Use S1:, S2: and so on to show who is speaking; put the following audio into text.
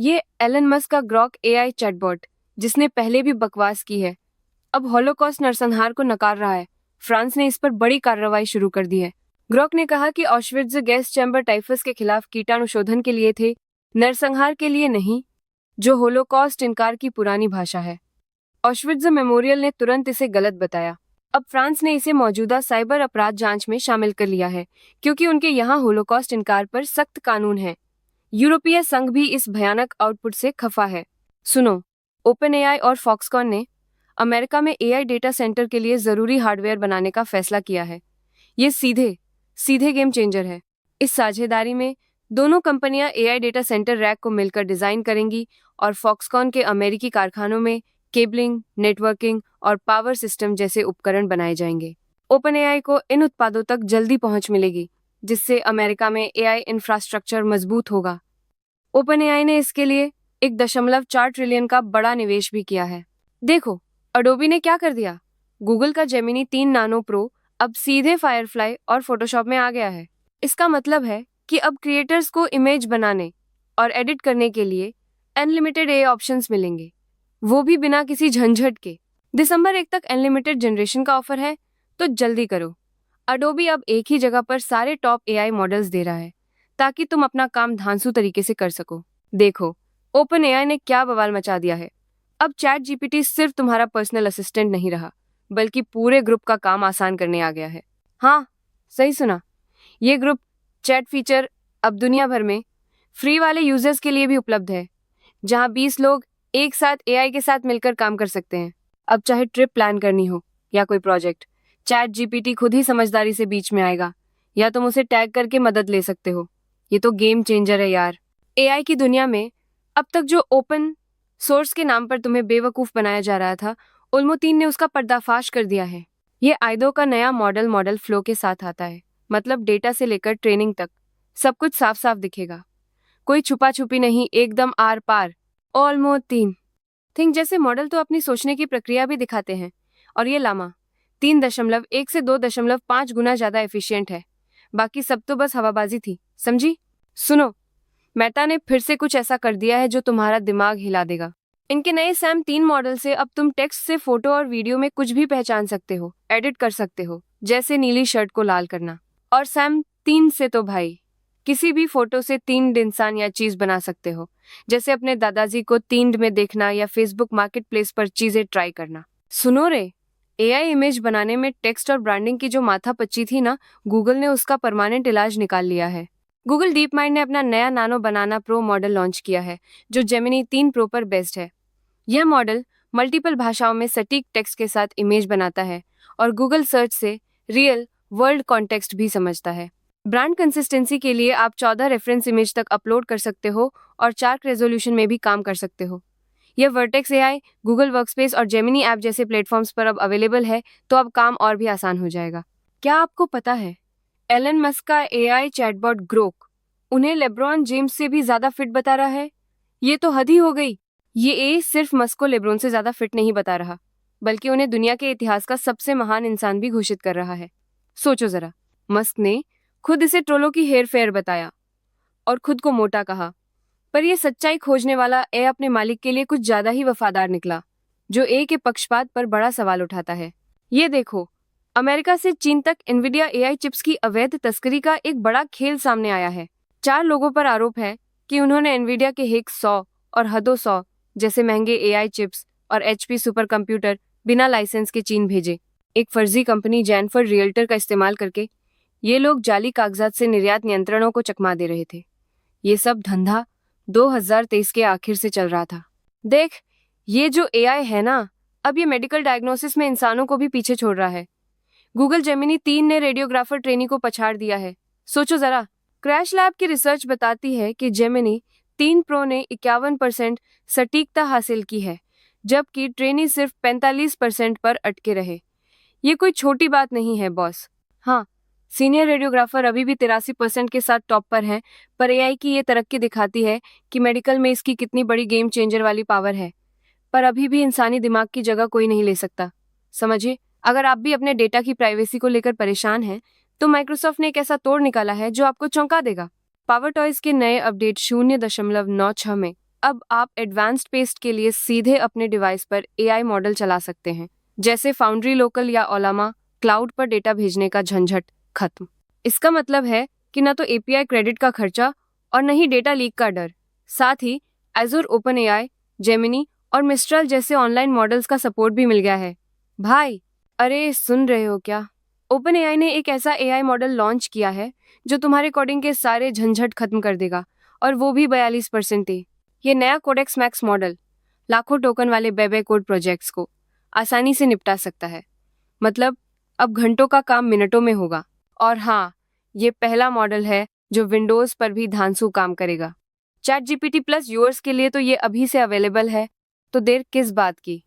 S1: ये Elon Musk का Grok AI chatbot, जिसने पहले भी बकवास की है, अब हॉलोकॉस्ट नरसंहार को नकार रहा है। फ्रांस ने इस पर बड़ी कार्रवाई शुरू कर दी है। ग्रॉक ने कहा कि ऑशविट्ज गैस चैम्बर टाइफस के खिलाफ कीटाणुशोधन के लिए थे, नरसंहार के लिए नहीं, जो होलोकॉस्ट इनकार की पुरानी भाषा है। ऑशविट्ज मेमोरियल ने तुरंत इसे गलत बताया। अब फ्रांस ने इसे मौजूदा साइबर अपराध जांच में शामिल कर लिया है, क्योंकि उनके यहाँ होलोकॉस्ट इनकार पर सख्त कानून है। यूरोपीय संघ भी इस भयानक आउटपुट से खफा है। सुनो, ओपन एआई और फॉक्सकॉन ने अमेरिका में एआई डेटा सेंटर के लिए जरूरी हार्डवेयर बनाने का फैसला किया है। ये सीधे सीधे गेम चेंजर है। इस साझेदारी में दोनों कंपनियां एआई डेटा सेंटर रैक को मिलकर डिजाइन करेंगी और फॉक्सकॉन के अमेरिकी कारखानों में केबलिंग, नेटवर्किंग और पावर सिस्टम जैसे उपकरण बनाए जाएंगे। ओपन एआई को इन उत्पादों तक जल्दी पहुंच मिलेगी, जिससे अमेरिका में एआई इंफ्रास्ट्रक्चर मजबूत होगा। ओपन एआई ने इसके लिए 1.4 ट्रिलियन का बड़ा निवेश भी किया है। देखो, अडोबी ने क्या कर दिया। गूगल का जेमिनी 3 नानो प्रो अब सीधे फायरफ्लाई और फोटोशॉप में आ गया है। इसका मतलब है कि अब क्रिएटर्स को इमेज बनाने और एडिट करने के लिए अनलिमिटेड एआई ऑप्शंस मिलेंगे, वो भी बिना किसी झंझट के। दिसंबर 1 तक अनलिमिटेड जनरेशन का ऑफर है, तो जल्दी करो। अडोबी अब एक ही जगह पर सारे टॉप एआई मॉडल्स दे रहा है, ताकि तुम अपना काम धांसू तरीके से कर सको। देखो, ओपन एआई ने क्या बवाल मचा दिया है। अब चैट जीपीटी सिर्फ तुम्हारा पर्सनल असिस्टेंट नहीं रहा, बल्कि पूरे ग्रुप का काम आसान करने आ गया है। हाँ, सही सुना। ये ग्रुप चैट फीचर अब दुनिया भर में फ्री वाले यूजर्स के लिए भी उपलब्ध है, जहां 20 लोग एक साथ एआई के साथ मिलकर काम कर सकते हैं। अब चाहे ट्रिप प्लान करनी हो या कोई प्रोजेक्ट, चैट जीपीटी खुद ही समझदारी से बीच में आएगा, या तुम उसे टैग करके मदद ले सकते हो। ये तो गेम चेंजर है यार। एआई की दुनिया में अब तक जो ओपन सोर्स के नाम पर तुम्हें बेवकूफ बनाया जा रहा था, ओल्मो 3 ने उसका पर्दाफाश कर दिया है। ये आइडो का नया मॉडल फ्लो के साथ आता है, मतलब डेटा से लेकर ट्रेनिंग तक सब कुछ साफ साफ दिखेगा। कोई छुपा छुपी नहीं, एकदम आर पार। ओल्मो 3 थिंक जैसे मॉडल तो अपनी सोचने की प्रक्रिया भी दिखाते हैं, और ये लामा 3.1 से 2.5 गुना ज्यादा एफिशिएंट है। बाकी सब तो बस हवाबाजी थी, समझी? सुनो, मेटा ने फिर से कुछ ऐसा कर दिया है जो तुम्हारा दिमाग हिला देगा। इनके नए सैम 3 मॉडल से अब तुम टेक्स्ट से फोटो और वीडियो में कुछ भी पहचान सकते हो, एडिट कर सकते हो, जैसे नीली शर्ट को लाल करना। और सैम 3 से तो भाई किसी भी फोटो से 3D इंसान या चीज बना सकते हो, जैसे अपने दादाजी को 3D में देखना या फेसबुक मार्केट प्लेस पर चीजें ट्राई करना। सुनो रे, एआई इमेज बनाने में टेक्स्ट और ब्रांडिंग की जो माथापच्ची थी ना, गूगल ने उसका परमानेंट इलाज निकाल लिया है। गूगल डीप माइंड ने अपना नया नानो बनाना प्रो मॉडल लॉन्च किया है, जो जेमिनी 3 प्रो पर बेस्ड है। यह मॉडल मल्टीपल भाषाओं में सटीक टेक्स्ट के साथ इमेज बनाता है और गूगल सर्च से रियल वर्ल्ड कॉन्टेक्स्ट भी समझता है। ब्रांड कंसिस्टेंसी के लिए आप 14 रेफरेंस इमेज तक अपलोड कर सकते हो और 4K रेजोल्यूशन में भी काम कर सकते हो। यह वर्टेक्स एआई, गूगल वर्कस्पेस और जेमिनी ऐप जैसे प्लेटफॉर्म्स पर अब अवेलेबल है, तो अब काम और भी आसान हो जाएगा। क्या आपको पता है, एलन मस्क का एआई चैटबॉट ग्रोक उन्हें लेब्रॉन जेम्स से भी ज्यादा फिट बता रहा है? ये तो हद ही हो गई। ये एआई सिर्फ मस्क को लेब्रॉन से ज्यादा फिट नहीं बता रहा, बल्कि उन्हें दुनिया के इतिहास का सबसे महान इंसान भी घोषित कर रहा है। सोचो जरा, मस्क ने खुद इसे ट्रोलों की हेर फेर बताया और खुद को मोटा कहा, पर यह सच्चाई खोजने वाला ए अपने मालिक के लिए कुछ ज्यादा ही वफादार निकला, जो ए के पक्षपात पर बड़ा सवाल उठाता है। ये देखो, अमेरिका से चीन तक एनवीडिया एआई चिप्स की अवैध तस्करी का एक बड़ा खेल सामने आया है। 4 लोगों पर आरोप है कि उन्होंने एनवीडिया के हेक 100 और हदो 100 जैसे महंगे एआई चिप्स और एचपी सुपर कंप्यूटर बिना लाइसेंस के चीन भेजे। एक फर्जी कंपनी जैनफर्ड रियल्टर का इस्तेमाल करके ये लोग जाली कागजात से निर्यात नियंत्रणों को चकमा दे रहे थे। ये सब धंधा 2023 के आखिर से चल रहा था। देख, ये जो एआई है ना, अब ये मेडिकल डायग्नोसिस में इंसानों को भी पीछे छोड़ रहा है। गूगल जेमिनी 3 ने रेडियोग्राफर ट्रेनी को पछाड़ दिया है। सोचो जरा, क्रैश लैब की रिसर्च बताती है कि जेमिनी 3 प्रो ने 51% सटीकता हासिल की है, जबकि ट्रेनी सिर्फ 45% पर अटके रहे। ये कोई छोटी बात नहीं है बॉस। हाँ, सीनियर रेडियोग्राफर अभी भी 83% के साथ टॉप पर हैं, पर एआई की ये तरक्की दिखाती है कि मेडिकल में इसकी कितनी बड़ी गेम चेंजर वाली पावर है। पर अभी भी इंसानी दिमाग की जगह कोई नहीं ले सकता, समझिए। अगर आप भी अपने डेटा की प्राइवेसी को लेकर परेशान हैं, तो माइक्रोसॉफ्ट ने एक ऐसा तोड़ निकाला है जो आपको चौंका देगा। पावर टॉयज के नए अपडेट 0.96 में अब आप एडवांस्ड पेस्ट के लिए सीधे अपने डिवाइस पर एआई मॉडल चला सकते हैं, जैसे फाउंड्री लोकल या ओलामा। क्लाउड पर डेटा भेजने का झंझट खत्म। इसका मतलब है कि न तो एपीआई क्रेडिट का खर्चा और न ही डेटा लीक का डर। साथ ही एजूर, ओपन एआई, जेमिनी और मिस्ट्रल जैसे ऑनलाइन मॉडल्स का सपोर्ट भी मिल गया है। भाई, अरे सुन रहे हो क्या? ओपन एआई ने एक ऐसा एआई मॉडल लॉन्च किया है जो तुम्हारे कोडिंग के सारे झंझट खत्म कर देगा, और वो भी 42% ही। ये नया कोडेक्स मैक्स मॉडल लाखों टोकन वाले बेबे कोड प्रोजेक्ट्स को आसानी से निपटा सकता है। मतलब अब घंटों का काम मिनटों में होगा। और हाँ, ये पहला मॉडल है जो विंडोज पर भी धांसू काम करेगा। चैट जीपीटी प्लस यूजर्स के लिए तो ये अभी से अवेलेबल है, तो देर किस बात की।